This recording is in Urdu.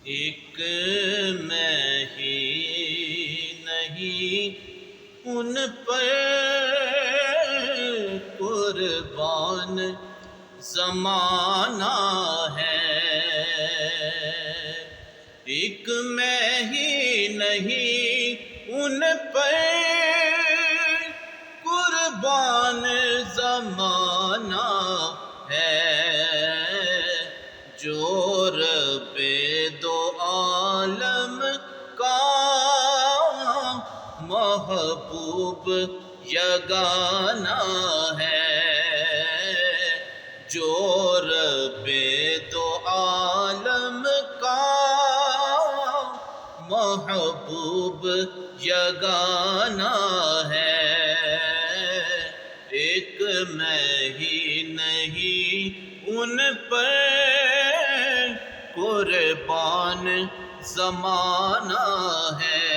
ایک میں ہی نہیں ان پر قربان زمانہ ہے، ایک میں ہی نہیں ان پر قربان زمانہ ہے، جو رب دو عالم کا محبوب یگانہ ہے، جو رب دو عالم کا محبوب یگانہ ہے، ایک میں ہی نہیں ان پر قربان زمانہ ہے۔